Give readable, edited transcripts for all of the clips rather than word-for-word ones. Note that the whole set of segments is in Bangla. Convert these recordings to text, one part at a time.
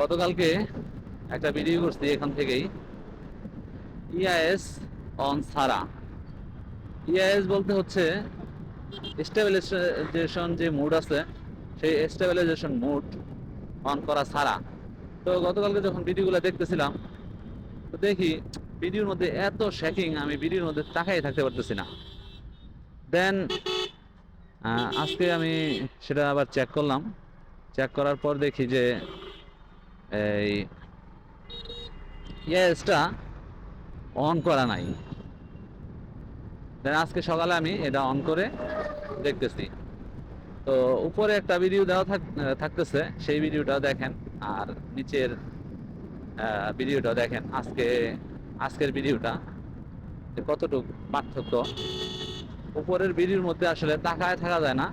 গতকালকে একটা ভিডিও করছি এখান থেকেই, ইআইএস অন সারা। ইআইএস বলতে হচ্ছে স্টেবিলাইজেশন যে মুড আছে, সেই স্টেবিলাইজেশন মুড অন করা ছাড়া। তো গতকালকে যখন ভিডিওগুলো দেখতেছিলাম, তো দেখি ভিডিওর মধ্যে এত শেকিং, আমি ভিডিওর মধ্যে তাকাই থাকতে পারতেছি না। দেন আজকে আমি সেটা আবার চেক করলাম। চেক করার পর দেখি যে এই ইএসটা অন করা নাই। দেন আজকে সকালে আমি এটা অন করে দেখতেছি, তো উপরে একটা ভিডিও দেওয়া থাকতেছে, সেই ভিডিওটা দেখেন। আর নিচের ভিডিওটা দেখেন, আজকের ভিডিওটা কতটুকু পার্থক্য। উপরের ভিডিওর মধ্যে আসলে তাকায় থাকা যায় না।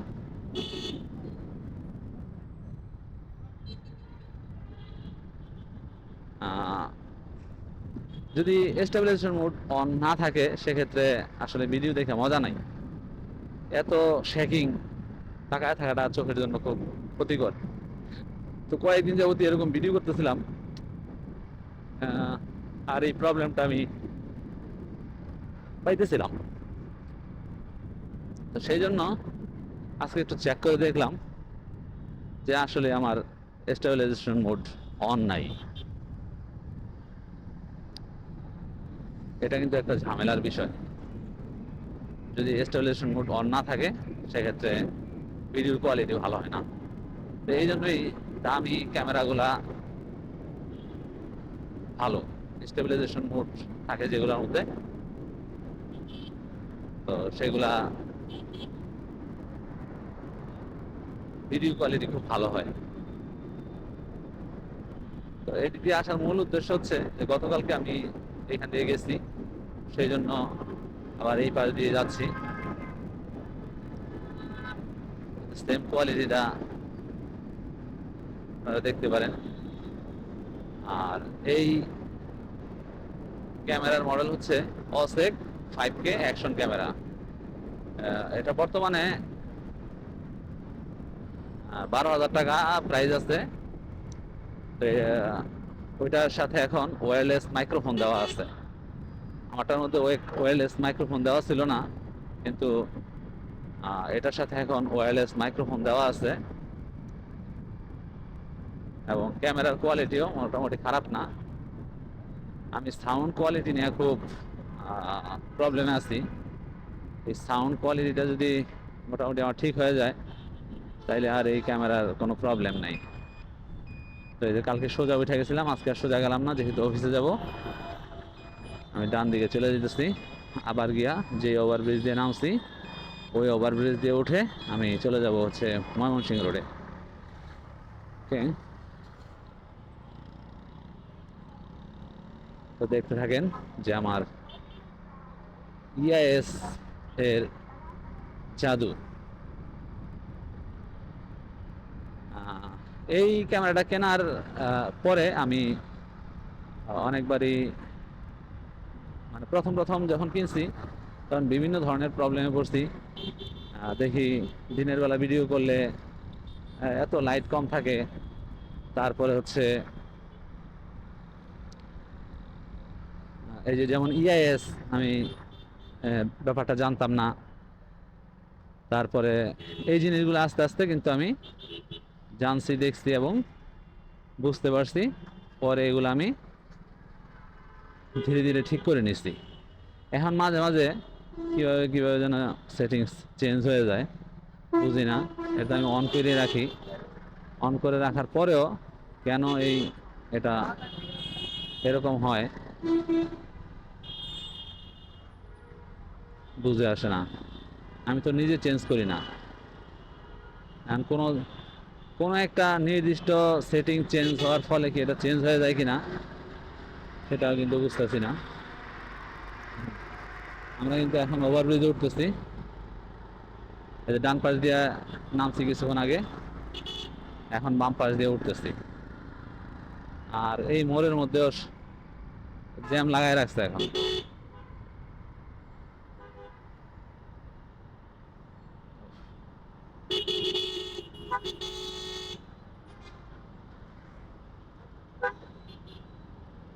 যদি স্টেবিলাইজেশন মোড অন না থাকে, সেক্ষেত্রে আসলে ভিডিও দেখে মজা নাই। এত শেকিং, তাকায় থাকাটা চোখের জন্য খুব ক্ষতিকর। তো কয়েকদিন যাবত এরকম ভিডিও করতেছিলাম, আর এই প্রবলেমটা আমি পাইতেছিলাম। তো সেই জন্য আজকে একটু চেক করে দেখলাম যে আসলে আমার স্টেবিলাইজেশন মোড অন নাই। এটা কিন্তু একটা ঝামেলার বিষয়। যদি স্টেবিলাইজেশন মোড অন না থাকে, সেক্ষেত্রে ভিডিওর কোয়ালিটি ভালো হয় না। তো এই জন্যই দামি ক্যামেরাগুলা ভালো, স্টেবিলাইজেশন মোড থাকে যেগুলোর মধ্যে, তো সেগুলা ভিডিও কোয়ালিটি খুব ভালো হয়। তো এদিক দিয়ে আসার মূল উদ্দেশ্য হচ্ছে যে গতকালকে আমি এখান দিয়ে গেছি, সেই জন্য আবার এই পাশ দিয়ে যাচ্ছি। সেম কোয়ালিটিটা আপনারা দেখতে পারেন। আর এই ক্যামেরার মডেল হচ্ছে অসেক 5K অ্যাকশন ক্যামেরা। এটা বর্তমানে 12,000 টাকা প্রাইস আছে। ওইটার সাথে এখন ওয়্যারলেস মাইক্রোফোন দেওয়া আছে। আমারটার মধ্যে ওয়্যারলেস মাইক্রোফোন দেওয়া ছিল না, কিন্তু এটার সাথে এখন ওয়্যারলেস মাইক্রোফোন দেওয়া আছে। এবং ক্যামেরার কোয়ালিটিও মোটামুটি খারাপ না। আমি সাউন্ড কোয়ালিটি নিয়ে খুব প্রবলেমে আছি। এই সাউন্ড কোয়ালিটিটা যদি মোটামুটি আমার ঠিক হয়ে যায়, তাইলে আর এই ক্যামেরার কোনো প্রবলেম নাই। তো এই যে কালকে সোজা উঠে গেছিলাম, আজকে আর সোজা গেলাম না, যেহেতু অফিসে যাব। আমি ডান দিকে চলে যেতেছি। আবার গিয়া যে ওভারব্রিজ দিয়ে নামছি, ওই ওভারব্রিজ দিয়ে উঠে আমি চলে যাব হচ্ছে ময়মনসিংহ রোডে। ওকে, তো দেখতে থাকেন যে আমার ইআইএস এর জাদু। এই ক্যামেরাটা কেনার পরে আমি অনেকবারই, মানে প্রথম প্রথম যখন কিনছি তখন বিভিন্ন ধরনের প্রবলেমে পড়ছি। দেখি দিনের বেলা ভিডিও করলে এত লাইট কম থাকে। তারপরে হচ্ছে এই যে যেমন ইআইএস, আমি ব্যাপারটা জানতাম না। তারপরে এই জিনিসগুলো আস্তে আস্তে কিন্তু আমি জানছি, দেখছি এবং বুঝতে পারছি। পরে এগুলো আমি ধীরে ধীরে ঠিক করে নিচ্ছি। এখন মাঝে মাঝে কীভাবে কীভাবে যেন সেটিংস চেঞ্জ হয়ে যায়, বুঝি না। এটা আমি অন করে রাখি, অন করে রাখার পরেও কেন এটা এরকম হয় বুঝে আসে না। আমি তো নিজে চেঞ্জ করি না। এখন কোনো কোনো একটা নির্দিষ্ট সেটিং চেঞ্জ হওয়ার ফলে কি এটা চেঞ্জ হয়ে যায় কিনা, সেটাও কিন্তু বুঝতেছি না। আমরা কিন্তু এখন ওভারব্রিজে উঠতেছি। এই যে ডান পাশ দিয়ে নামছি কিছুক্ষণ আগে, এখন বাম পাশ দিয়ে উঠতেছি। আর এই মোড়ের মধ্যেও জ্যাম লাগাই রাখছে এখন।